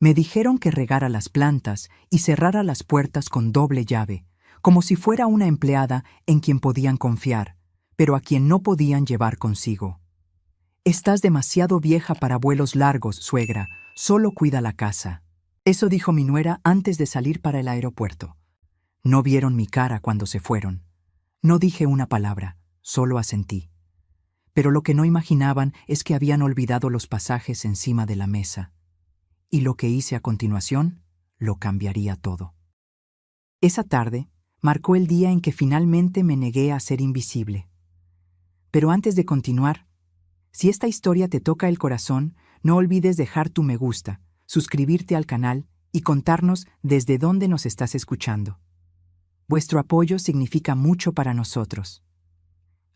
Me dijeron que regara las plantas y cerrara las puertas con doble llave, como si fuera una empleada en quien podían confiar, pero a quien no podían llevar consigo. «Estás demasiado vieja para vuelos largos, suegra. Solo cuida la casa». Eso dijo mi nuera antes de salir para el aeropuerto. No vieron mi cara cuando se fueron. No dije una palabra, solo asentí. Pero lo que no imaginaban es que habían olvidado los pasajes encima de la mesa. Y lo que hice a continuación lo cambiaría todo. Esa tarde marcó el día en que finalmente me negué a ser invisible. Pero antes de continuar, si esta historia te toca el corazón, no olvides dejar tu me gusta, suscribirte al canal y contarnos desde dónde nos estás escuchando. Vuestro apoyo significa mucho para nosotros.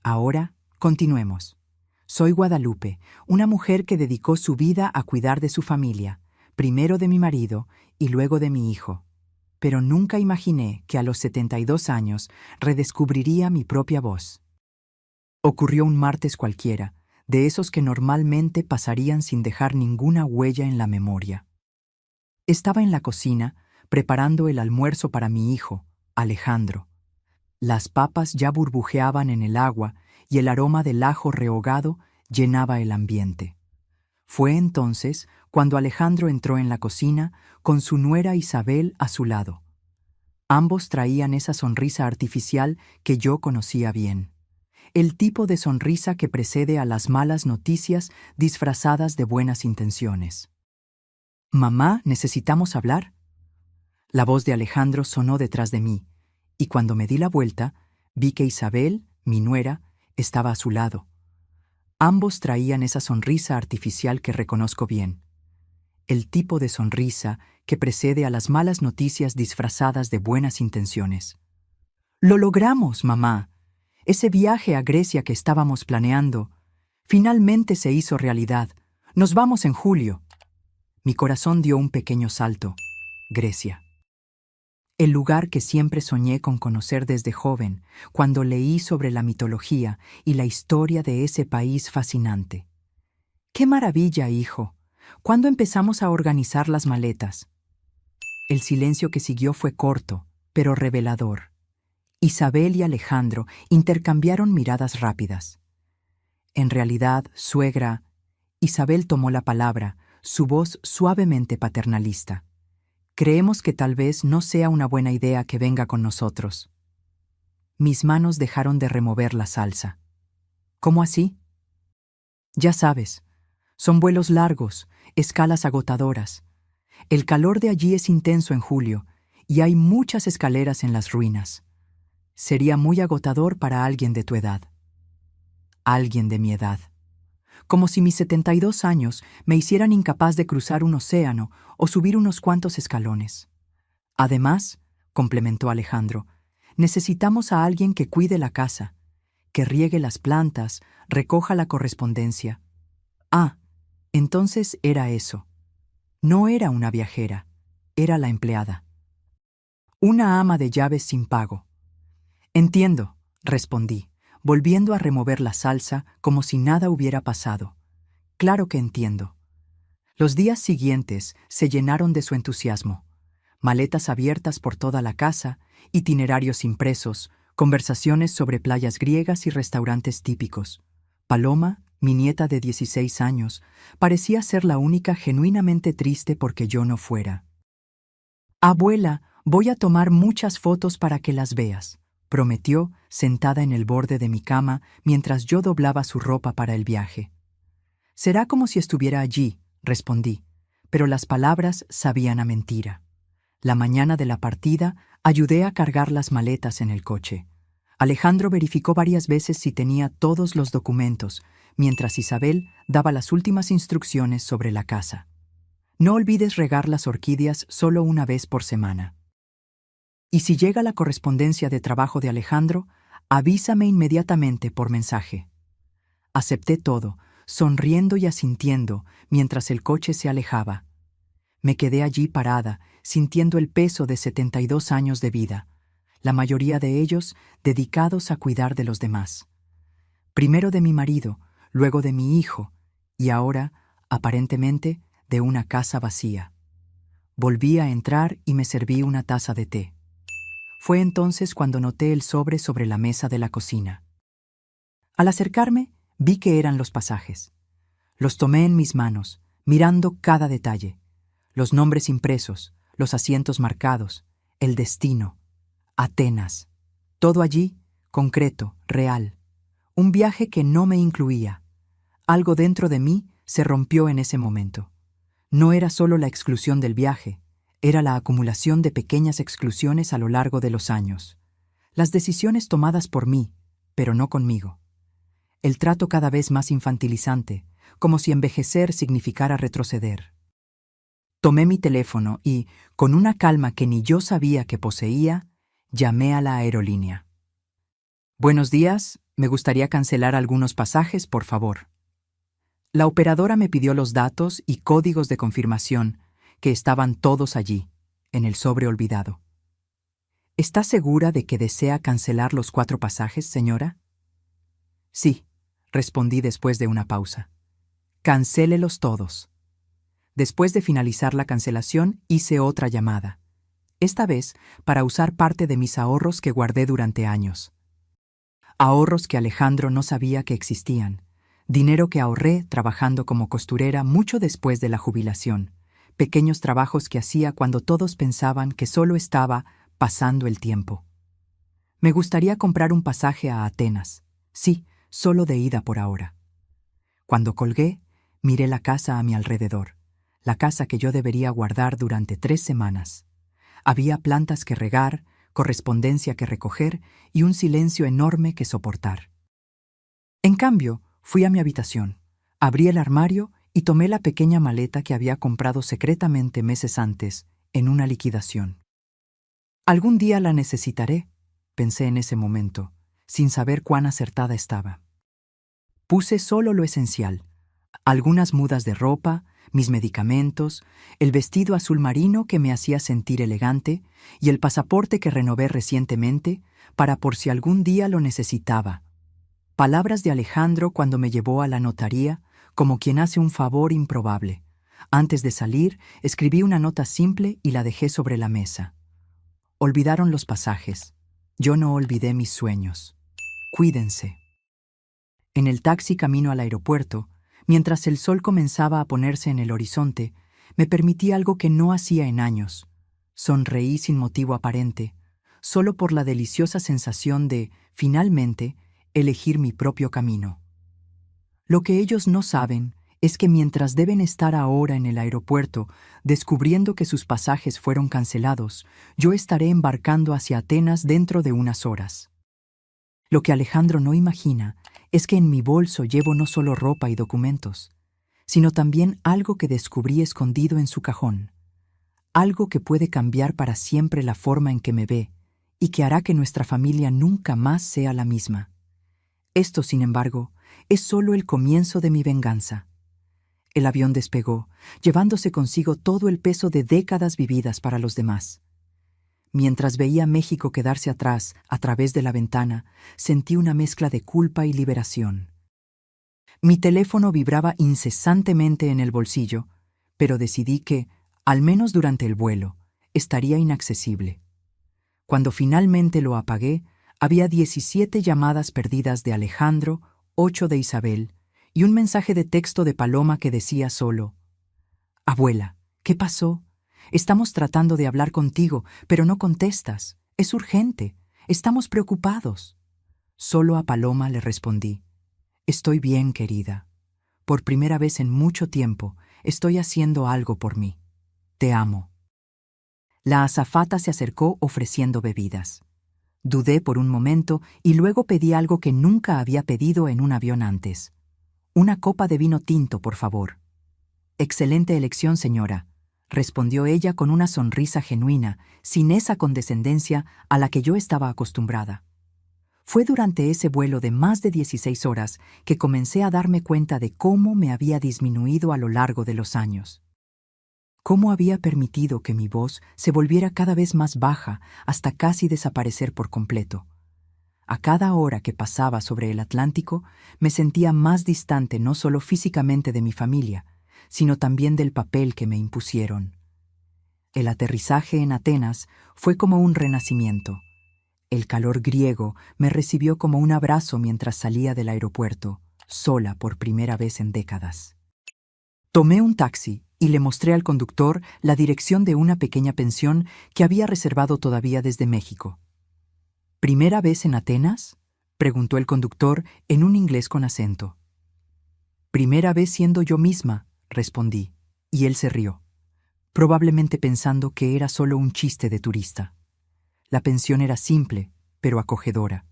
Ahora, continuemos. Soy Guadalupe, una mujer que dedicó su vida a cuidar de su familia, primero de mi marido y luego de mi hijo. Pero nunca imaginé que a los 72 años redescubriría mi propia voz. Ocurrió un martes cualquiera, de esos que normalmente pasarían sin dejar ninguna huella en la memoria. Estaba en la cocina, preparando el almuerzo para mi hijo, Alejandro. Las papas ya burbujeaban en el agua y el aroma del ajo rehogado llenaba el ambiente. Fue entonces cuando Alejandro entró en la cocina con su nuera Isabel a su lado. Ambos traían esa sonrisa artificial que yo conocía bien. El tipo de sonrisa que precede a las malas noticias disfrazadas de buenas intenciones. «Mamá, ¿necesitamos hablar?». La voz de Alejandro sonó detrás de mí, y cuando me di la vuelta, vi que Isabel, mi nuera, estaba a su lado. Ambos traían esa sonrisa artificial que reconozco bien. El tipo de sonrisa que precede a las malas noticias disfrazadas de buenas intenciones. «Lo logramos, mamá. Ese viaje a Grecia que estábamos planeando, finalmente se hizo realidad. Nos vamos en julio». Mi corazón dio un pequeño salto. Grecia. El lugar que siempre soñé con conocer desde joven, cuando leí sobre la mitología y la historia de ese país fascinante. «¡Qué maravilla, hijo! ¿Cuándo empezamos a organizar las maletas?». El silencio que siguió fue corto, pero revelador. Isabel y Alejandro intercambiaron miradas rápidas. «En realidad, suegra», Isabel tomó la palabra, su voz suavemente paternalista. «Creemos que tal vez no sea una buena idea que venga con nosotros». Mis manos dejaron de remover la salsa. «¿Cómo así?». «Ya sabes, son vuelos largos, escalas agotadoras. El calor de allí es intenso en julio y hay muchas escaleras en las ruinas. Sería muy agotador para alguien de tu edad». Alguien de mi edad. Como si mis 72 años me hicieran incapaz de cruzar un océano o subir unos cuantos escalones. «Además», complementó Alejandro, «necesitamos a alguien que cuide la casa, que riegue las plantas, recoja la correspondencia». Ah, entonces era eso. No era una viajera, era la empleada. Una ama de llaves sin pago. «Entiendo», respondí, volviendo a remover la salsa como si nada hubiera pasado. «Claro que entiendo». Los días siguientes se llenaron de su entusiasmo. Maletas abiertas por toda la casa, itinerarios impresos, conversaciones sobre playas griegas y restaurantes típicos. Paloma, mi nieta de 16 años, parecía ser la única genuinamente triste porque yo no fuera. «Abuela, voy a tomar muchas fotos para que las veas», prometió, sentada en el borde de mi cama mientras yo doblaba su ropa para el viaje. «Será como si estuviera allí», respondí, pero las palabras sabían a mentira. La mañana de la partida, ayudé a cargar las maletas en el coche. Alejandro verificó varias veces si tenía todos los documentos, mientras Isabel daba las últimas instrucciones sobre la casa. «No olvides regar las orquídeas solo una vez por semana. Y si llega la correspondencia de trabajo de Alejandro, avísame inmediatamente por mensaje». Acepté todo, sonriendo y asintiendo mientras el coche se alejaba. Me quedé allí parada, sintiendo el peso de 72 años de vida, la mayoría de ellos dedicados a cuidar de los demás. Primero de mi marido, luego de mi hijo, y ahora, aparentemente, de una casa vacía. Volví a entrar y me serví una taza de té. Fue entonces cuando noté el sobre la mesa de la cocina. Al acercarme, vi que eran los pasajes. Los tomé en mis manos, mirando cada detalle. Los nombres impresos, los asientos marcados, el destino, Atenas. Todo allí, concreto, real. Un viaje que no me incluía. Algo dentro de mí se rompió en ese momento. No era solo la exclusión del viaje, era la acumulación de pequeñas exclusiones a lo largo de los años. Las decisiones tomadas por mí, pero no conmigo. El trato cada vez más infantilizante, como si envejecer significara retroceder. Tomé mi teléfono y, con una calma que ni yo sabía que poseía, llamé a la aerolínea. Buenos días, me gustaría cancelar algunos pasajes, por favor. La operadora me pidió los datos y códigos de confirmación, que estaban todos allí, en el sobre olvidado. ¿Está segura de que desea cancelar los 4 pasajes, señora? Sí, respondí después de una pausa. Cancélelos todos. Después de finalizar la cancelación, hice otra llamada. Esta vez para usar parte de mis ahorros que guardé durante años. Ahorros que Alejandro no sabía que existían. Dinero que ahorré trabajando como costurera mucho después de la jubilación. Pequeños trabajos que hacía cuando todos pensaban que solo estaba pasando el tiempo. Me gustaría comprar un pasaje a Atenas. Sí, solo de ida por ahora. Cuando colgué, miré la casa a mi alrededor. La casa que yo debería guardar durante 3 semanas. Había plantas que regar, correspondencia que recoger y un silencio enorme que soportar. En cambio, fui a mi habitación, abrí el armario y tomé la pequeña maleta que había comprado secretamente meses antes, en una liquidación. Algún día la necesitaré, pensé en ese momento, sin saber cuán acertada estaba. Puse solo lo esencial, algunas mudas de ropa, mis medicamentos, el vestido azul marino que me hacía sentir elegante y el pasaporte que renové recientemente para por si algún día lo necesitaba. Palabras de Alejandro cuando me llevó a la notaría, como quien hace un favor improbable. Antes de salir, escribí una nota simple y la dejé sobre la mesa. Olvidaron los pasajes. Yo no olvidé mis sueños. Cuídense. En el taxi camino al aeropuerto, mientras el sol comenzaba a ponerse en el horizonte, me permití algo que no hacía en años. Sonreí sin motivo aparente, solo por la deliciosa sensación de, finalmente, elegir mi propio camino. Lo que ellos no saben es que mientras deben estar ahora en el aeropuerto, descubriendo que sus pasajes fueron cancelados, yo estaré embarcando hacia Atenas dentro de unas horas. Lo que Alejandro no imagina es que en mi bolso llevo no solo ropa y documentos, sino también algo que descubrí escondido en su cajón. Algo que puede cambiar para siempre la forma en que me ve y que hará que nuestra familia nunca más sea la misma. Esto, sin embargo, es solo el comienzo de mi venganza. El avión despegó, llevándose consigo todo el peso de décadas vividas para los demás. Mientras veía México quedarse atrás a través de la ventana, sentí una mezcla de culpa y liberación. Mi teléfono vibraba incesantemente en el bolsillo, pero decidí que, al menos durante el vuelo, estaría inaccesible. Cuando finalmente lo apagué, había 17 llamadas perdidas de Alejandro, 8 de Isabel, y un mensaje de texto de Paloma que decía solo: «Abuela, ¿qué pasó? Estamos tratando de hablar contigo, pero no contestas. Es urgente. Estamos preocupados». Solo a Paloma le respondí: «Estoy bien, querida. Por primera vez en mucho tiempo, estoy haciendo algo por mí. Te amo». La azafata se acercó ofreciendo bebidas. Dudé por un momento y luego pedí algo que nunca había pedido en un avión antes. «Una copa de vino tinto, por favor». «Excelente elección, señora», respondió ella con una sonrisa genuina, sin esa condescendencia a la que yo estaba acostumbrada. Fue durante ese vuelo de más de 16 horas que comencé a darme cuenta de cómo me había disminuido a lo largo de los años. Cómo había permitido que mi voz se volviera cada vez más baja hasta casi desaparecer por completo. A cada hora que pasaba sobre el Atlántico, me sentía más distante no solo físicamente de mi familia, sino también del papel que me impusieron. El aterrizaje en Atenas fue como un renacimiento. El calor griego me recibió como un abrazo mientras salía del aeropuerto, sola por primera vez en décadas. Tomé un taxi y le mostré al conductor la dirección de una pequeña pensión que había reservado todavía desde México. ¿Primera vez en Atenas?, preguntó el conductor en un inglés con acento. Primera vez siendo yo misma, respondí, y él se rió, probablemente pensando que era solo un chiste de turista. La pensión era simple, pero acogedora.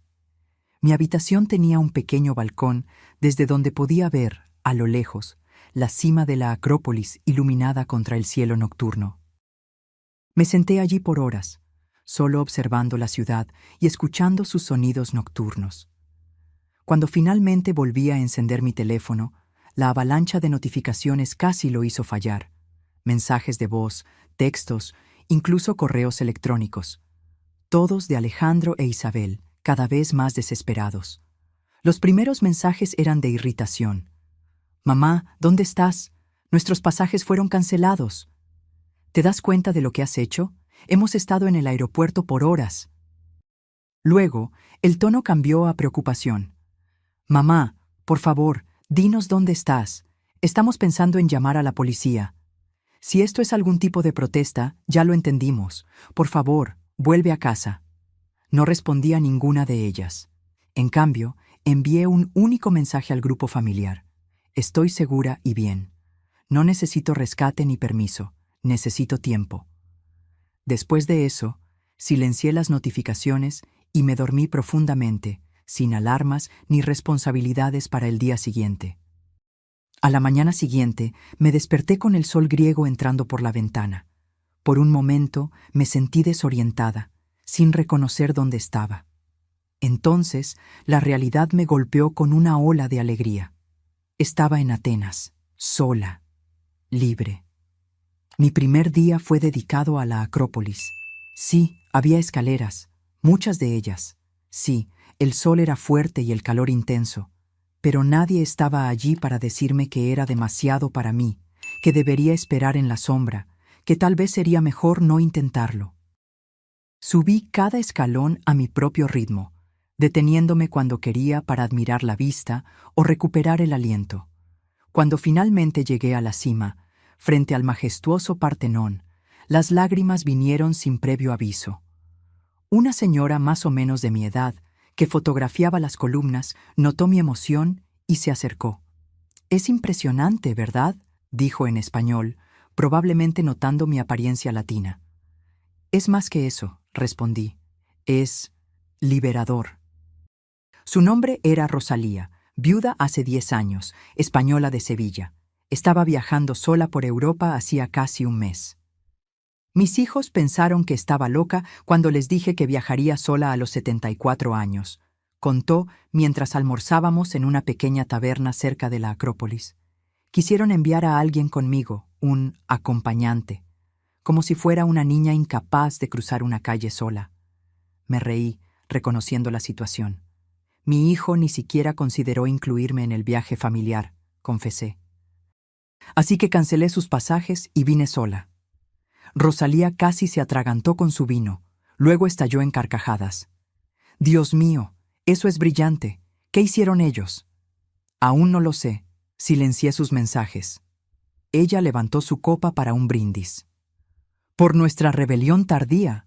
Mi habitación tenía un pequeño balcón desde donde podía ver, a lo lejos, la cima de la Acrópolis iluminada contra el cielo nocturno. Me senté allí por horas, solo observando la ciudad y escuchando sus sonidos nocturnos. Cuando finalmente volví a encender mi teléfono, la avalancha de notificaciones casi lo hizo fallar. Mensajes de voz, textos, incluso correos electrónicos. Todos de Alejandro e Isabel, cada vez más desesperados. Los primeros mensajes eran de irritación. «Mamá, ¿dónde estás? Nuestros pasajes fueron cancelados. ¿Te das cuenta de lo que has hecho? Hemos estado en el aeropuerto por horas». Luego, el tono cambió a preocupación. «Mamá, por favor, dinos dónde estás. Estamos pensando en llamar a la policía. Si esto es algún tipo de protesta, ya lo entendimos. Por favor, vuelve a casa». No respondí a ninguna de ellas. En cambio, envié un único mensaje al grupo familiar. Estoy segura y bien. No necesito rescate ni permiso. Necesito tiempo. Después de eso, silencié las notificaciones y me dormí profundamente, sin alarmas ni responsabilidades para el día siguiente. A la mañana siguiente, me desperté con el sol griego entrando por la ventana. Por un momento, me sentí desorientada, sin reconocer dónde estaba. Entonces, la realidad me golpeó con una ola de alegría. Estaba en Atenas, sola, libre. Mi primer día fue dedicado a la Acrópolis. Sí, había escaleras, muchas de ellas. Sí, el sol era fuerte y el calor intenso, pero nadie estaba allí para decirme que era demasiado para mí, que debería esperar en la sombra, que tal vez sería mejor no intentarlo. Subí cada escalón a mi propio ritmo, deteniéndome cuando quería para admirar la vista o recuperar el aliento. Cuando finalmente llegué a la cima, frente al majestuoso Partenón, las lágrimas vinieron sin previo aviso. Una señora más o menos de mi edad, que fotografiaba las columnas, notó mi emoción y se acercó. «Es impresionante, ¿verdad?», dijo en español, probablemente notando mi apariencia latina. «Es más que eso», respondí. «Es liberador». Su nombre era Rosalía, viuda hace 10 años, española de Sevilla. Estaba viajando sola por Europa hacía casi un mes. Mis hijos pensaron que estaba loca cuando les dije que viajaría sola a los 74 años, contó mientras almorzábamos en una pequeña taberna cerca de la Acrópolis. Quisieron enviar a alguien conmigo, un acompañante, como si fuera una niña incapaz de cruzar una calle sola. Me reí, reconociendo la situación. Mi hijo ni siquiera consideró incluirme en el viaje familiar, confesé. Así que cancelé sus pasajes y vine sola. Rosalía casi se atragantó con su vino, luego estalló en carcajadas. «Dios mío, eso es brillante. ¿Qué hicieron ellos?» «Aún no lo sé», silencié sus mensajes. Ella levantó su copa para un brindis. «Por nuestra rebelión tardía».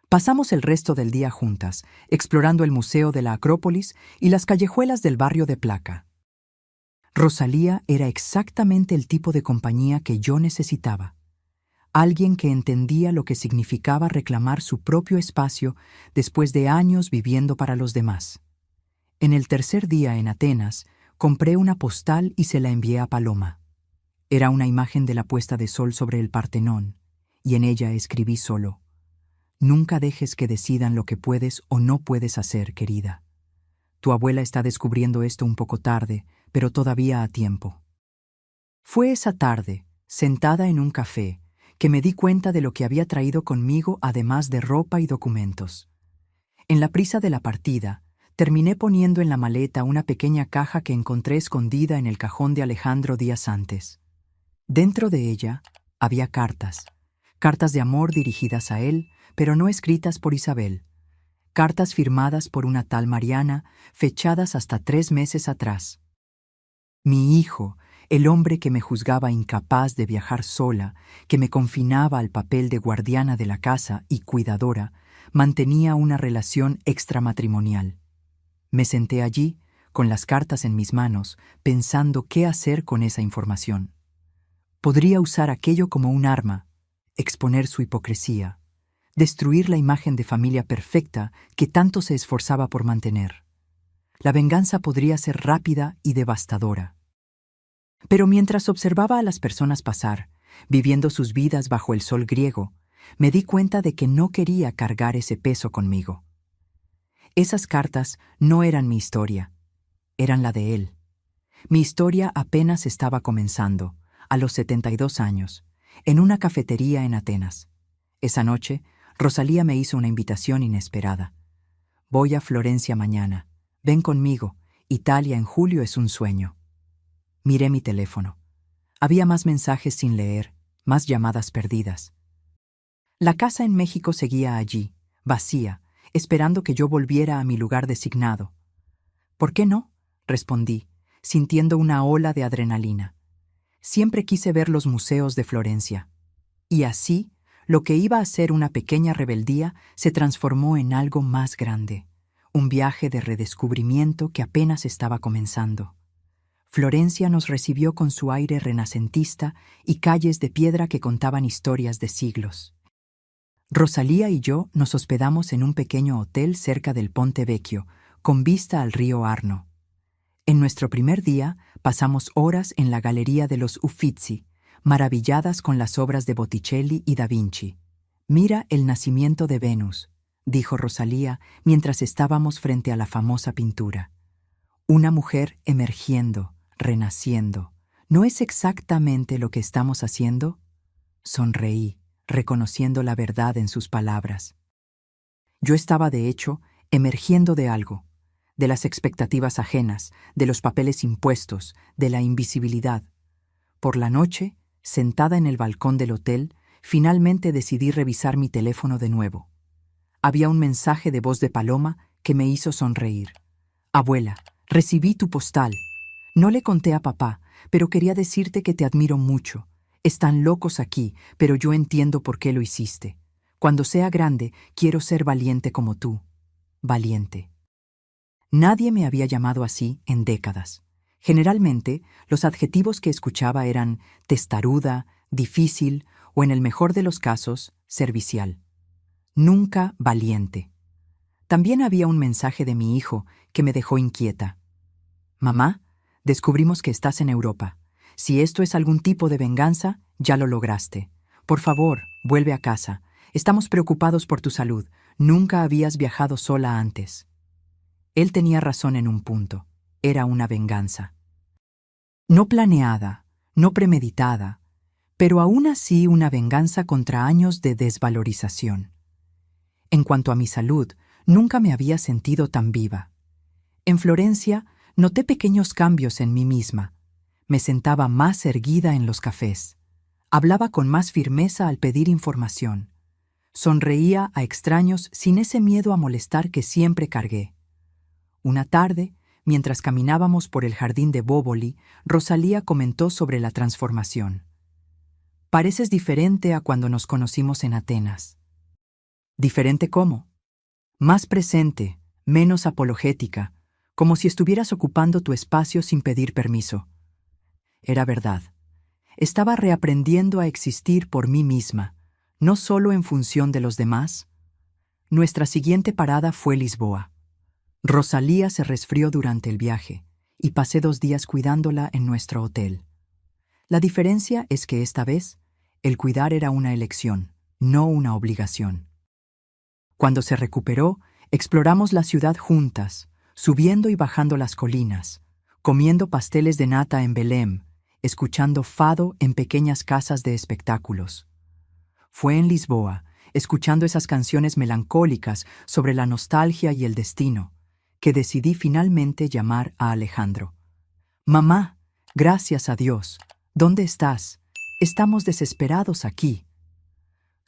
Pasamos el resto del día juntas, explorando el Museo de la Acrópolis y las callejuelas del barrio de Placa. Rosalía era exactamente el tipo de compañía que yo necesitaba. Alguien que entendía lo que significaba reclamar su propio espacio después de años viviendo para los demás. En el tercer día en Atenas, compré una postal y se la envié a Paloma. Era una imagen de la puesta de sol sobre el Partenón, y en ella escribí solo: «Nunca dejes que decidan lo que puedes o no puedes hacer, querida. Tu abuela está descubriendo esto un poco tarde, pero todavía a tiempo». Fue esa tarde, sentada en un café, que me di cuenta de lo que había traído conmigo además de ropa y documentos. En la prisa de la partida, terminé poniendo en la maleta una pequeña caja que encontré escondida en el cajón de Alejandro días antes. Dentro de ella había cartas Cartas de amor dirigidas a él, pero no escritas por Isabel. Cartas firmadas por una tal Mariana, fechadas hasta 3 meses atrás. Mi hijo, el hombre que me juzgaba incapaz de viajar sola, que me confinaba al papel de guardiana de la casa y cuidadora, mantenía una relación extramatrimonial. Me senté allí, con las cartas en mis manos, pensando qué hacer con esa información. Podría usar aquello como un arma, exponer su hipocresía, destruir la imagen de familia perfecta que tanto se esforzaba por mantener. La venganza podría ser rápida y devastadora. Pero mientras observaba a las personas pasar, viviendo sus vidas bajo el sol griego, me di cuenta de que no quería cargar ese peso conmigo. Esas cartas no eran mi historia, eran la de él. Mi historia apenas estaba comenzando, a los 72 años, en una cafetería en Atenas. Esa noche, Rosalía me hizo una invitación inesperada. Voy a Florencia mañana. Ven conmigo. Italia en julio es un sueño. Miré mi teléfono. Había más mensajes sin leer, más llamadas perdidas. La casa en México seguía allí, vacía, esperando que yo volviera a mi lugar designado. ¿Por qué no?, respondí, sintiendo una ola de adrenalina. Siempre quise ver los museos de Florencia. Y así, lo que iba a ser una pequeña rebeldía se transformó en algo más grande, un viaje de redescubrimiento que apenas estaba comenzando. Florencia nos recibió con su aire renacentista y calles de piedra que contaban historias de siglos. Rosalía y yo nos hospedamos en un pequeño hotel cerca del Ponte Vecchio, con vista al río Arno. En nuestro primer día pasamos horas en la Galería de los Uffizi, maravilladas con las obras de Botticelli y Da Vinci. «Mira el nacimiento de Venus», dijo Rosalía mientras estábamos frente a la famosa pintura. Una mujer emergiendo, renaciendo. ¿No es exactamente lo que estamos haciendo? Sonreí, reconociendo la verdad en sus palabras. Yo estaba, de hecho, emergiendo de algo, de las expectativas ajenas, de los papeles impuestos, de la invisibilidad. Por la noche, sentada en el balcón del hotel, finalmente decidí revisar mi teléfono de nuevo. Había un mensaje de voz de Paloma que me hizo sonreír. «Abuela, recibí tu postal. No le conté a papá, pero quería decirte que te admiro mucho. Están locos aquí, pero yo entiendo por qué lo hiciste. Cuando sea grande, quiero ser valiente como tú». Valiente. Nadie me había llamado así en décadas. Generalmente, los adjetivos que escuchaba eran testaruda, difícil o, en el mejor de los casos, servicial. Nunca valiente. También había un mensaje de mi hijo que me dejó inquieta. «Mamá, descubrimos que estás en Europa. Si esto es algún tipo de venganza, ya lo lograste. Por favor, vuelve a casa. Estamos preocupados por tu salud. Nunca habías viajado sola antes». Él tenía razón en un punto. Era una venganza. No planeada, no premeditada, pero aún así una venganza contra años de desvalorización. En cuanto a mi salud, nunca me había sentido tan viva. En Florencia, noté pequeños cambios en mí misma. Me sentaba más erguida en los cafés. Hablaba con más firmeza al pedir información. Sonreía a extraños sin ese miedo a molestar que siempre cargué. Una tarde, mientras caminábamos por el jardín de Bóboli, Rosalía comentó sobre la transformación. «Pareces diferente a cuando nos conocimos en Atenas». «¿Diferente cómo?» «Más presente, menos apologética, como si estuvieras ocupando tu espacio sin pedir permiso». Era verdad. Estaba reaprendiendo a existir por mí misma, no solo en función de los demás. Nuestra siguiente parada fue Lisboa. Rosalía se resfrió durante el viaje y pasé 2 días cuidándola en nuestro hotel. La diferencia es que esta vez, el cuidar era una elección, no una obligación. Cuando se recuperó, exploramos la ciudad juntas, subiendo y bajando las colinas, comiendo pasteles de nata en Belém, escuchando fado en pequeñas casas de espectáculos. Fue en Lisboa, escuchando esas canciones melancólicas sobre la nostalgia y el destino, que decidí finalmente llamar a Alejandro. «Mamá, gracias a Dios. ¿Dónde estás? Estamos desesperados aquí».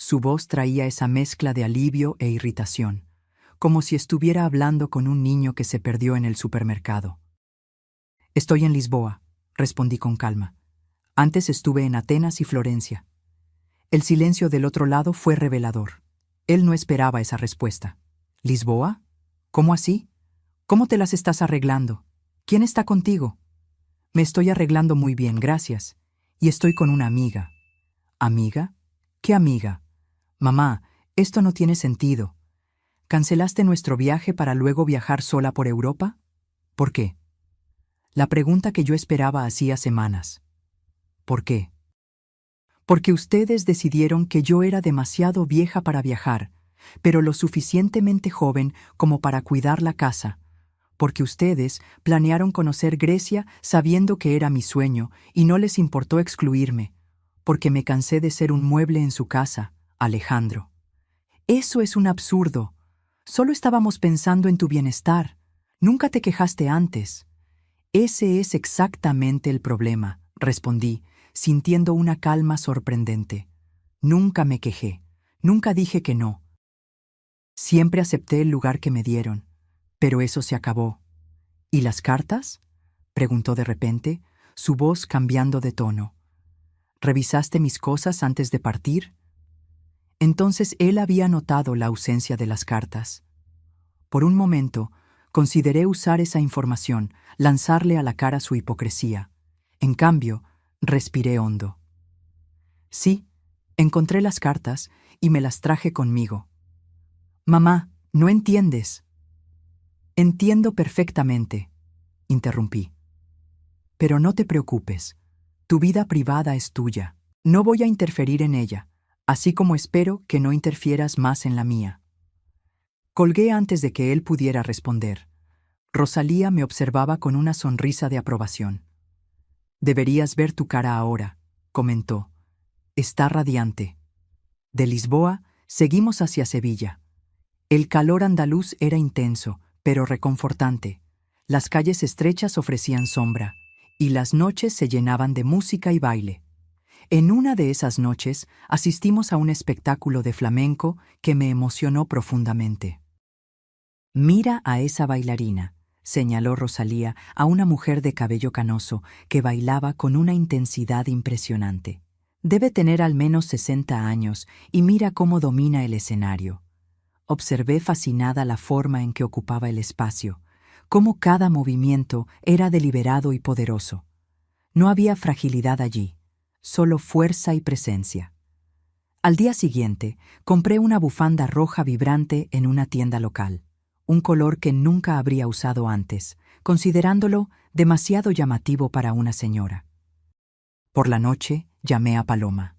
Su voz traía esa mezcla de alivio e irritación, como si estuviera hablando con un niño que se perdió en el supermercado. Estoy en Lisboa, respondí con calma. Antes estuve en Atenas y Florencia. El silencio del otro lado fue revelador. Él no esperaba esa respuesta. ¿Lisboa? ¿Cómo así? ¿Cómo te las estás arreglando? ¿Quién está contigo? Me estoy arreglando muy bien, gracias. Y estoy con una amiga. ¿Amiga? ¿Qué amiga? Mamá, esto no tiene sentido. ¿Cancelaste nuestro viaje para luego viajar sola por Europa? ¿Por qué? La pregunta que yo esperaba hacía semanas. ¿Por qué? Porque ustedes decidieron que yo era demasiado vieja para viajar, pero lo suficientemente joven como para cuidar la casa. Porque ustedes planearon conocer Grecia sabiendo que era mi sueño y no les importó excluirme. Porque me cansé de ser un mueble en su casa, Alejandro. Eso es un absurdo. Solo estábamos pensando en tu bienestar. Nunca te quejaste antes. Ese es exactamente el problema, respondí, sintiendo una calma sorprendente. Nunca me quejé. Nunca dije que no. Siempre acepté el lugar que me dieron. Pero eso se acabó. ¿Y las cartas? Preguntó de repente, su voz cambiando de tono. ¿Revisaste mis cosas antes de partir? Entonces él había notado la ausencia de las cartas. Por un momento, consideré usar esa información, lanzarle a la cara su hipocresía. En cambio, respiré hondo. Sí, encontré las cartas y me las traje conmigo. Mamá, no entiendes. Entiendo perfectamente, interrumpí. Pero no te preocupes. Tu vida privada es tuya. No voy a interferir en ella, así como espero que no interfieras más en la mía. Colgué antes de que él pudiera responder. Rosalía me observaba con una sonrisa de aprobación. Deberías ver tu cara ahora, comentó. Está radiante. De Lisboa seguimos hacia Sevilla. El calor andaluz era intenso, pero reconfortante. Las calles estrechas ofrecían sombra, y las noches se llenaban de música y baile. En una de esas noches asistimos a un espectáculo de flamenco que me emocionó profundamente. Mira a esa bailarina, señaló Rosalía a una mujer de cabello canoso que bailaba con una intensidad impresionante. Debe tener al menos 60 años y mira cómo domina el escenario. Observé fascinada la forma en que ocupaba el espacio, cómo cada movimiento era deliberado y poderoso. No había fragilidad allí, solo fuerza y presencia. Al día siguiente, compré una bufanda roja vibrante en una tienda local, un color que nunca habría usado antes, considerándolo demasiado llamativo para una señora. Por la noche, llamé a Paloma.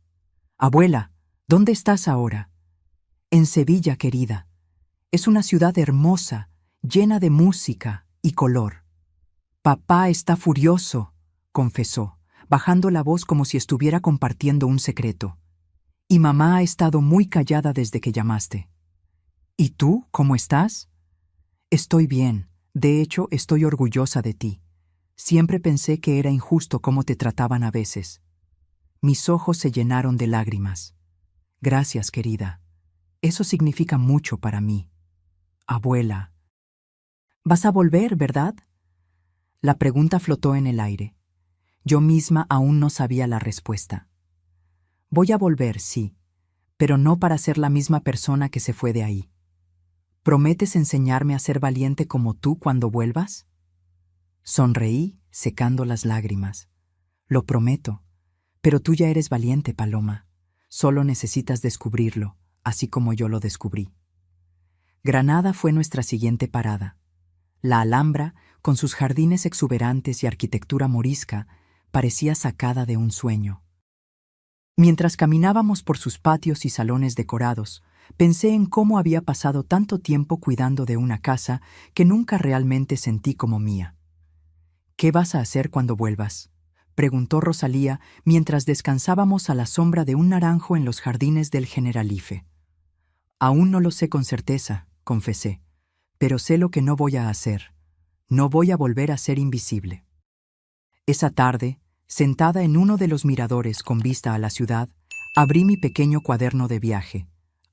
«Abuela, ¿dónde estás ahora?» «En Sevilla, querida. Es una ciudad hermosa, llena de música y color». «Papá está furioso», confesó, bajando la voz como si estuviera compartiendo un secreto. «Y mamá ha estado muy callada desde que llamaste». «¿Y tú, cómo estás?» «Estoy bien. De hecho, estoy orgullosa de ti. Siempre pensé que era injusto cómo te trataban a veces». Mis ojos se llenaron de lágrimas. «Gracias, querida. Eso significa mucho para mí». «Abuela». «Vas a volver, ¿verdad?» La pregunta flotó en el aire. Yo misma aún no sabía la respuesta. Voy a volver, sí, pero no para ser la misma persona que se fue de ahí. ¿Prometes enseñarme a ser valiente como tú cuando vuelvas? Sonreí, secando las lágrimas. Lo prometo, pero tú ya eres valiente, Paloma. Solo necesitas descubrirlo, así como yo lo descubrí. Granada fue nuestra siguiente parada. La Alhambra, con sus jardines exuberantes y arquitectura morisca, parecía sacada de un sueño. Mientras caminábamos por sus patios y salones decorados, pensé en cómo había pasado tanto tiempo cuidando de una casa que nunca realmente sentí como mía. «¿Qué vas a hacer cuando vuelvas?», preguntó Rosalía mientras descansábamos a la sombra de un naranjo en los jardines del Generalife. «Aún no lo sé con certeza», confesé, «pero sé lo que no voy a hacer. No voy a volver a ser invisible». Esa tarde, sentada en uno de los miradores con vista a la ciudad, Abrí mi pequeño cuaderno de viaje,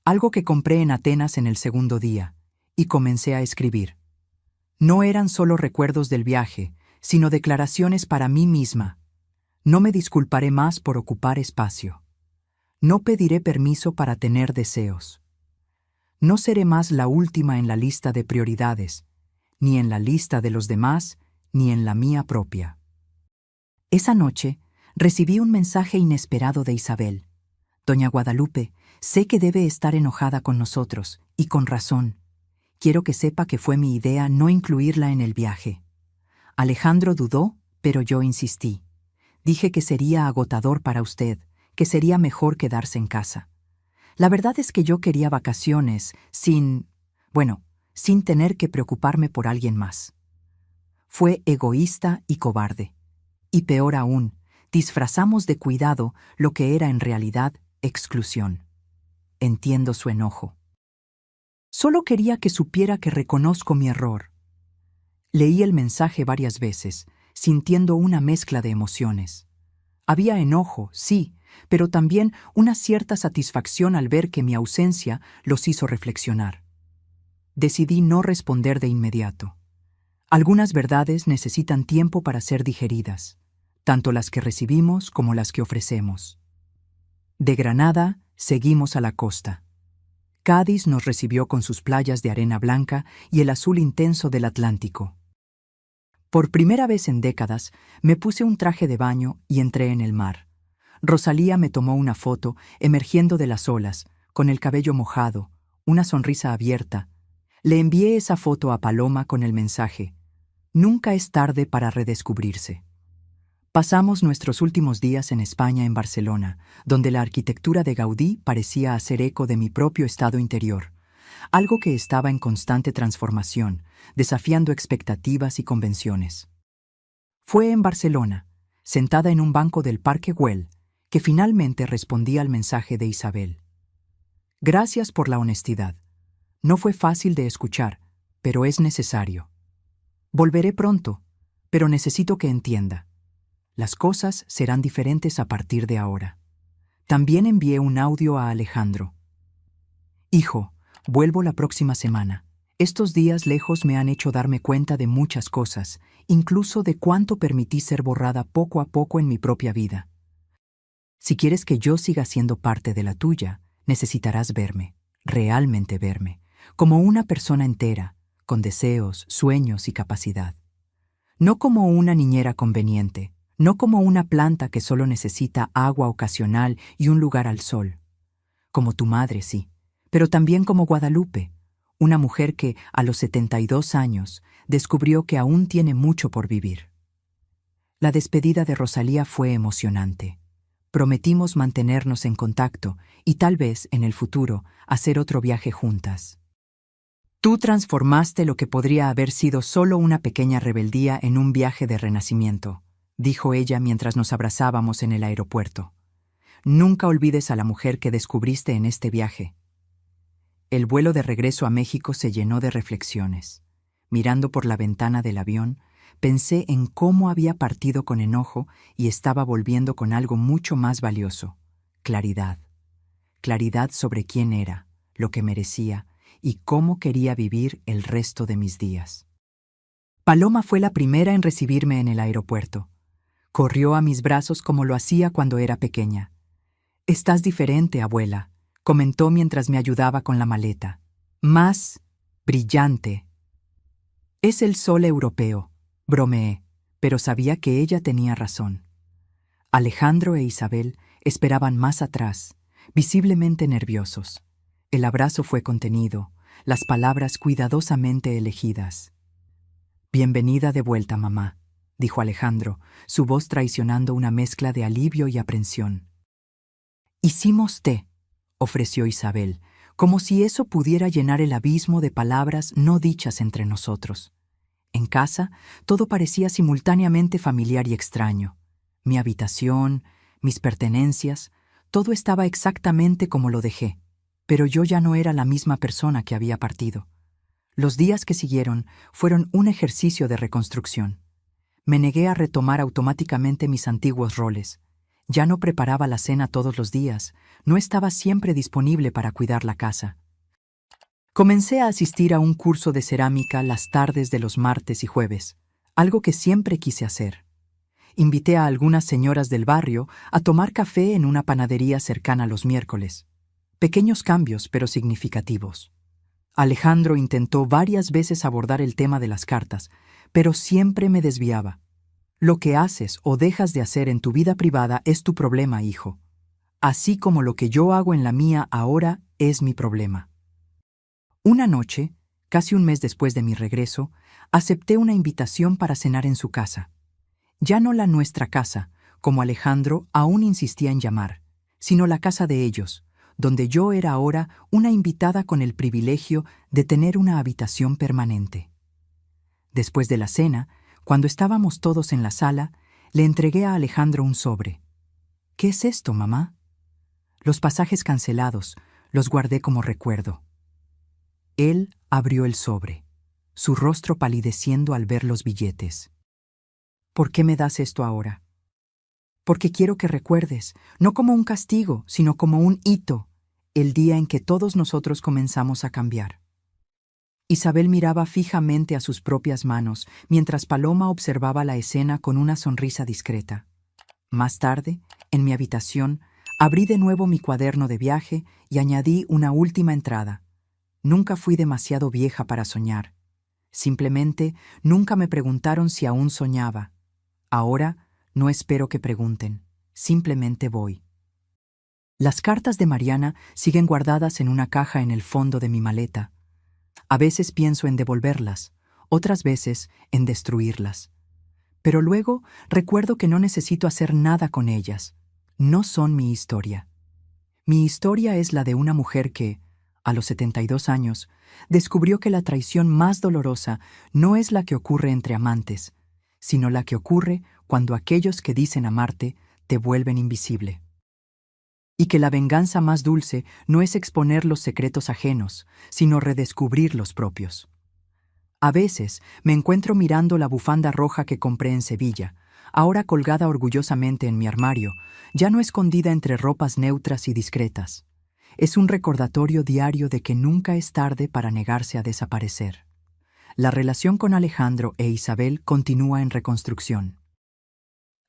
algo que compré en Atenas en el segundo día, y comencé a escribir. No eran solo recuerdos del viaje, sino declaraciones para mí misma. No me disculparé más por ocupar espacio. No pediré permiso para tener deseos. No seré más la última en la lista de prioridades, ni en la lista de los demás, ni en la mía propia. Esa noche, recibí un mensaje inesperado de Isabel. Doña Guadalupe, sé que debe estar enojada con nosotros, y con razón. Quiero que sepa que fue mi idea no incluirla en el viaje. Alejandro dudó, pero yo insistí. Dije que sería agotador para usted, que sería mejor quedarse en casa. La verdad es que yo quería vacaciones sin tener que preocuparme por alguien más. Fue egoísta y cobarde. Y peor aún, disfrazamos de cuidado lo que era en realidad exclusión. Entiendo su enojo. Solo quería que supiera que reconozco mi error. Leí el mensaje varias veces, sintiendo una mezcla de emociones. Había enojo, sí, pero también una cierta satisfacción al ver que mi ausencia los hizo reflexionar. Decidí no responder de inmediato. Algunas verdades necesitan tiempo para ser digeridas, tanto las que recibimos como las que ofrecemos. De Granada, seguimos a la costa. Cádiz nos recibió con sus playas de arena blanca y el azul intenso del Atlántico. Por primera vez en décadas, me puse un traje de baño y entré en el mar. Rosalía me tomó una foto, emergiendo de las olas, con el cabello mojado, una sonrisa abierta. Le envié esa foto a Paloma con el mensaje: nunca es tarde para redescubrirse. Pasamos nuestros últimos días en España, en Barcelona, donde la arquitectura de Gaudí parecía hacer eco de mi propio estado interior, algo que estaba en constante transformación, desafiando expectativas y convenciones. Fue en Barcelona, sentada en un banco del Parque Güell, que finalmente respondí al mensaje de Isabel. Gracias por la honestidad. No fue fácil de escuchar, pero es necesario. Volveré pronto, pero necesito que entienda. Las cosas serán diferentes a partir de ahora. También envié un audio a Alejandro. Hijo, vuelvo la próxima semana. Estos días lejos me han hecho darme cuenta de muchas cosas, incluso de cuánto permití ser borrada poco a poco en mi propia vida. Si quieres que yo siga siendo parte de la tuya, necesitarás verme, realmente verme, como una persona entera, con deseos, sueños y capacidad. No como una niñera conveniente, no como una planta que solo necesita agua ocasional y un lugar al sol. Como tu madre, sí, pero también como Guadalupe, una mujer que, a los 72 años, descubrió que aún tiene mucho por vivir. La despedida de Rosalía fue emocionante. Prometimos mantenernos en contacto y tal vez, en el futuro, hacer otro viaje juntas. Tú transformaste lo que podría haber sido solo una pequeña rebeldía en un viaje de renacimiento, dijo ella mientras nos abrazábamos en el aeropuerto. Nunca olvides a la mujer que descubriste en este viaje. El vuelo de regreso a México se llenó de reflexiones. Mirando por la ventana del avión, pensé en cómo había partido con enojo y estaba volviendo con algo mucho más valioso: claridad. Claridad sobre quién era, lo que merecía y cómo quería vivir el resto de mis días. Paloma fue la primera en recibirme en el aeropuerto. Corrió a mis brazos como lo hacía cuando era pequeña. «Estás diferente, abuela», comentó mientras me ayudaba con la maleta. «Más brillante». «Es el sol europeo», bromeé, pero sabía que ella tenía razón. Alejandro e Isabel esperaban más atrás, visiblemente nerviosos. El abrazo fue contenido, las palabras cuidadosamente elegidas. «Bienvenida de vuelta, mamá», dijo Alejandro, su voz traicionando una mezcla de alivio y aprensión. «Hicimos té», ofreció Isabel, como si eso pudiera llenar el abismo de palabras no dichas entre nosotros. En casa, todo parecía simultáneamente familiar y extraño. Mi habitación, mis pertenencias, todo estaba exactamente como lo dejé, pero yo ya no era la misma persona que había partido. Los días que siguieron fueron un ejercicio de reconstrucción. Me negué a retomar automáticamente mis antiguos roles. Ya no preparaba la cena todos los días, no estaba siempre disponible para cuidar la casa. Comencé a asistir a un curso de cerámica las tardes de los martes y jueves, algo que siempre quise hacer. Invité a algunas señoras del barrio a tomar café en una panadería cercana los miércoles. Pequeños cambios, pero significativos. Alejandro intentó varias veces abordar el tema de las cartas, pero siempre me desviaba. Lo que haces o dejas de hacer en tu vida privada es tu problema, hijo. Así como lo que yo hago en la mía ahora es mi problema. Una noche, casi un mes después de mi regreso, acepté una invitación para cenar en su casa. Ya no la nuestra casa, como Alejandro aún insistía en llamar, sino la casa de ellos, donde yo era ahora una invitada con el privilegio de tener una habitación permanente. Después de la cena, cuando estábamos todos en la sala, le entregué a Alejandro un sobre. ¿Qué es esto, mamá? Los pasajes cancelados, los guardé como recuerdo. Él abrió el sobre, su rostro palideciendo al ver los billetes. ¿Por qué me das esto ahora? Porque quiero que recuerdes, no como un castigo, sino como un hito, el día en que todos nosotros comenzamos a cambiar. Isabel miraba fijamente a sus propias manos, mientras Paloma observaba la escena con una sonrisa discreta. Más tarde, en mi habitación, abrí de nuevo mi cuaderno de viaje y añadí una última entrada. Nunca fui demasiado vieja para soñar. Simplemente, nunca me preguntaron si aún soñaba. Ahora, no espero que pregunten. Simplemente voy. Las cartas de Mariana siguen guardadas en una caja en el fondo de mi maleta. A veces pienso en devolverlas, otras veces en destruirlas. Pero luego recuerdo que no necesito hacer nada con ellas. No son mi historia. Mi historia es la de una mujer que, a los 72 años, descubrió que la traición más dolorosa no es la que ocurre entre amantes, sino la que ocurre cuando aquellos que dicen amarte te vuelven invisible. Y que la venganza más dulce no es exponer los secretos ajenos, sino redescubrir los propios. A veces me encuentro mirando la bufanda roja que compré en Sevilla, ahora colgada orgullosamente en mi armario, ya no escondida entre ropas neutras y discretas. Es un recordatorio diario de que nunca es tarde para negarse a desaparecer. La relación con Alejandro e Isabel continúa en reconstrucción.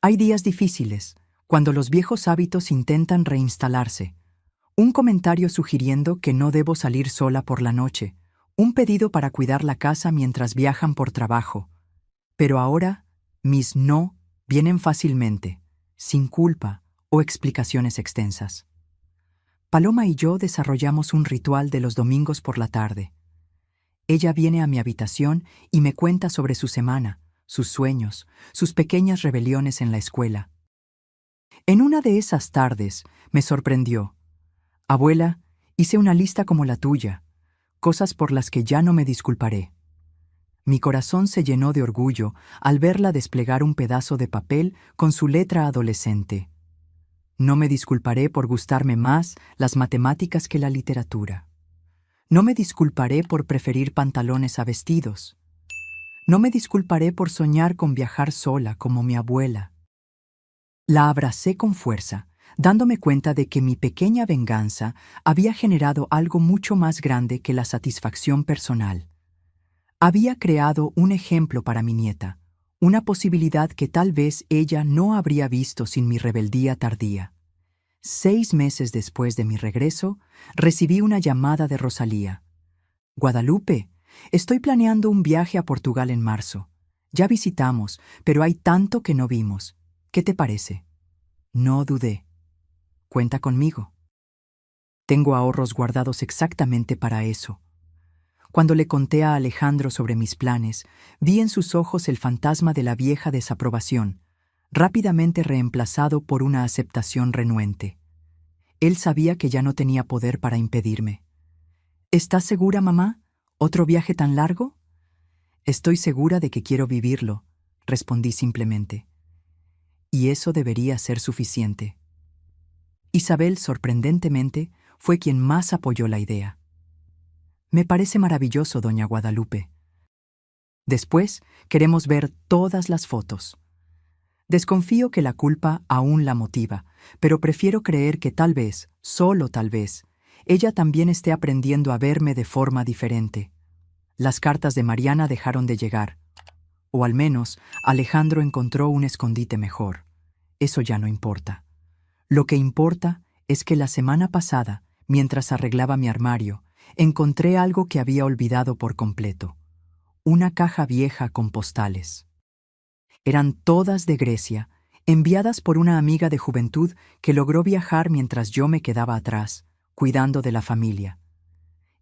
Hay días difíciles, cuando los viejos hábitos intentan reinstalarse. Un comentario sugiriendo que no debo salir sola por la noche, un pedido para cuidar la casa mientras viajan por trabajo. Pero ahora, mis no vienen fácilmente, sin culpa o explicaciones extensas. Paloma y yo desarrollamos un ritual de los domingos por la tarde. Ella viene a mi habitación y me cuenta sobre su semana, sus sueños, sus pequeñas rebeliones en la escuela. En una de esas tardes me sorprendió. Abuela, hice una lista como la tuya, cosas por las que ya no me disculparé. Mi corazón se llenó de orgullo al verla desplegar un pedazo de papel con su letra adolescente. No me disculparé por gustarme más las matemáticas que la literatura. No me disculparé por preferir pantalones a vestidos. No me disculparé por soñar con viajar sola como mi abuela. La abracé con fuerza, dándome cuenta de que mi pequeña venganza había generado algo mucho más grande que la satisfacción personal. Había creado un ejemplo para mi nieta, una posibilidad que tal vez ella no habría visto sin mi rebeldía tardía. 6 meses después de mi regreso, recibí una llamada de Rosalía. Guadalupe, estoy planeando un viaje a Portugal en marzo. Ya visitamos, pero hay tanto que no vimos. ¿Qué te parece? No dudé. Cuenta conmigo. Tengo ahorros guardados exactamente para eso. Cuando le conté a Alejandro sobre mis planes, vi en sus ojos el fantasma de la vieja desaprobación, rápidamente reemplazado por una aceptación renuente. Él sabía que ya no tenía poder para impedirme. ¿Estás segura, mamá? ¿Otro viaje tan largo? Estoy segura de que quiero vivirlo, respondí simplemente. Y eso debería ser suficiente. Isabel, sorprendentemente, fue quien más apoyó la idea. Me parece maravilloso, doña Guadalupe. Después, queremos ver todas las fotos. Desconfío que la culpa aún la motiva, pero prefiero creer que tal vez, solo tal vez, ella también esté aprendiendo a verme de forma diferente. Las cartas de Mariana dejaron de llegar. O al menos, Alejandro encontró un escondite mejor. Eso ya no importa. Lo que importa es que la semana pasada, mientras arreglaba mi armario, encontré algo que había olvidado por completo. Una caja vieja con postales. Eran todas de Grecia, enviadas por una amiga de juventud que logró viajar mientras yo me quedaba atrás, cuidando de la familia.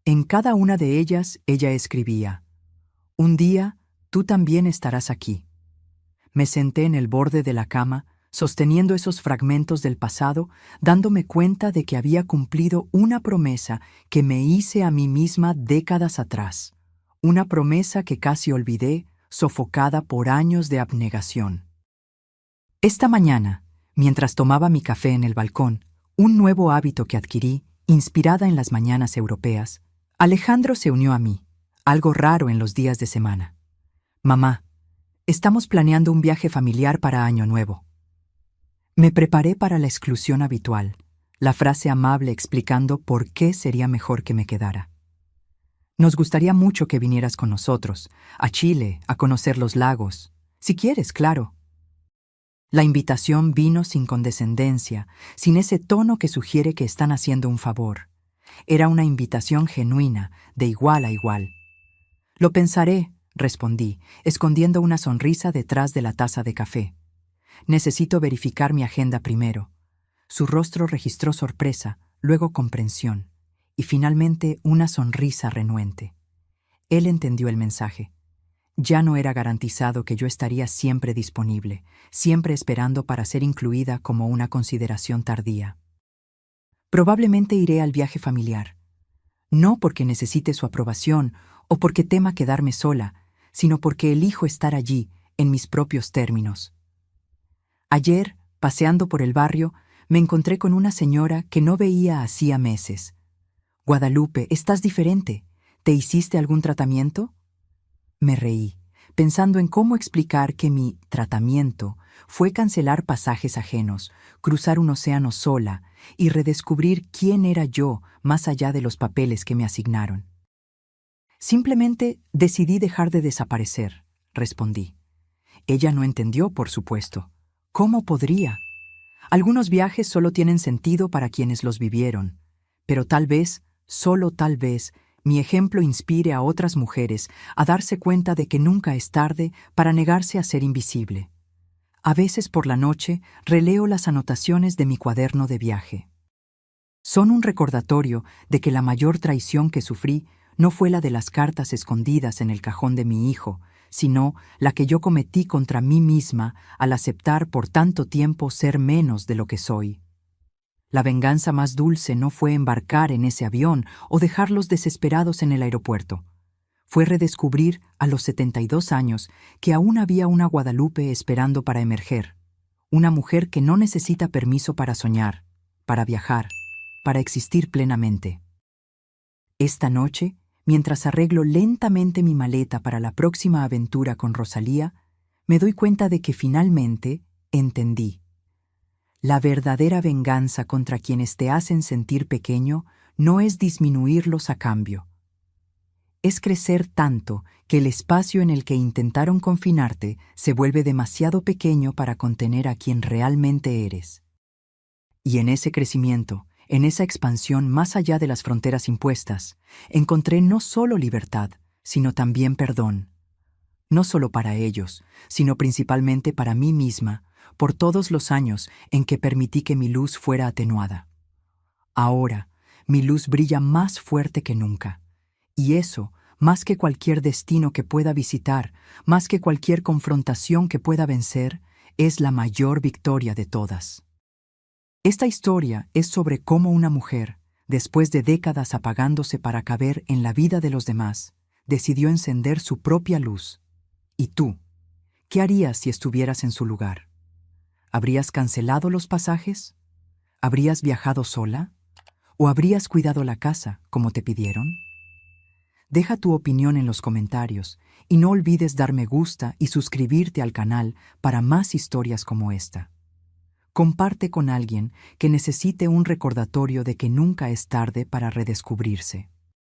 En cada una de ellas ella escribía: «Un día, tú también estarás aquí». Me senté en el borde de la cama, sosteniendo esos fragmentos del pasado, dándome cuenta de que había cumplido una promesa que me hice a mí misma décadas atrás. Una promesa que casi olvidé, sofocada por años de abnegación. Esta mañana, mientras tomaba mi café en el balcón, un nuevo hábito que adquirí, inspirada en las mañanas europeas, Alejandro se unió a mí, algo raro en los días de semana. «Mamá, estamos planeando un viaje familiar para Año Nuevo». Me preparé para la exclusión habitual, la frase amable explicando por qué sería mejor que me quedara. «Nos gustaría mucho que vinieras con nosotros, a Chile, a conocer los lagos. Si quieres, claro». La invitación vino sin condescendencia, sin ese tono que sugiere que están haciendo un favor. Era una invitación genuina, de igual a igual. «Lo pensaré», respondí, escondiendo una sonrisa detrás de la taza de café. «Necesito verificar mi agenda primero». Su rostro registró sorpresa, luego comprensión, y finalmente una sonrisa renuente. Él entendió el mensaje. Ya no era garantizado que yo estaría siempre disponible, siempre esperando para ser incluida como una consideración tardía. «Probablemente iré al viaje familiar. No porque necesite su aprobación o porque tema quedarme sola, sino porque elijo estar allí, en mis propios términos». Ayer, paseando por el barrio, me encontré con una señora que no veía hacía meses. «Guadalupe, estás diferente. ¿Te hiciste algún tratamiento?». Me reí, pensando en cómo explicar que mi tratamiento fue cancelar pasajes ajenos, cruzar un océano sola y redescubrir quién era yo más allá de los papeles que me asignaron. «Simplemente decidí dejar de desaparecer», respondí. Ella no entendió, por supuesto. ¿Cómo podría? Algunos viajes solo tienen sentido para quienes los vivieron, pero tal vez, solo tal vez, mi ejemplo inspire a otras mujeres a darse cuenta de que nunca es tarde para negarse a ser invisible. A veces por la noche releo las anotaciones de mi cuaderno de viaje. Son un recordatorio de que la mayor traición que sufrí no fue la de las cartas escondidas en el cajón de mi hijo, sino la que yo cometí contra mí misma al aceptar por tanto tiempo ser menos de lo que soy. La venganza más dulce no fue embarcar en ese avión o dejarlos desesperados en el aeropuerto. Fue redescubrir, a los 72 años, que aún había una Guadalupe esperando para emerger. Una mujer que no necesita permiso para soñar, para viajar, para existir plenamente. Esta noche, mientras arreglo lentamente mi maleta para la próxima aventura con Rosalía, me doy cuenta de que finalmente entendí. La verdadera venganza contra quienes te hacen sentir pequeño no es disminuirlos a cambio. Es crecer tanto que el espacio en el que intentaron confinarte se vuelve demasiado pequeño para contener a quien realmente eres. Y en ese crecimiento, en esa expansión más allá de las fronteras impuestas, encontré no solo libertad, sino también perdón. No solo para ellos, sino principalmente para mí misma, por todos los años en que permití que mi luz fuera atenuada. Ahora, mi luz brilla más fuerte que nunca. Y eso, más que cualquier destino que pueda visitar, más que cualquier confrontación que pueda vencer, es la mayor victoria de todas. Esta historia es sobre cómo una mujer, después de décadas apagándose para caber en la vida de los demás, decidió encender su propia luz. ¿Y tú? ¿Qué harías si estuvieras en su lugar? ¿Habrías cancelado los pasajes? ¿Habrías viajado sola? ¿O habrías cuidado la casa, como te pidieron? Deja tu opinión en los comentarios y no olvides dar me gusta y suscribirte al canal para más historias como esta. Comparte con alguien que necesite un recordatorio de que nunca es tarde para redescubrirse.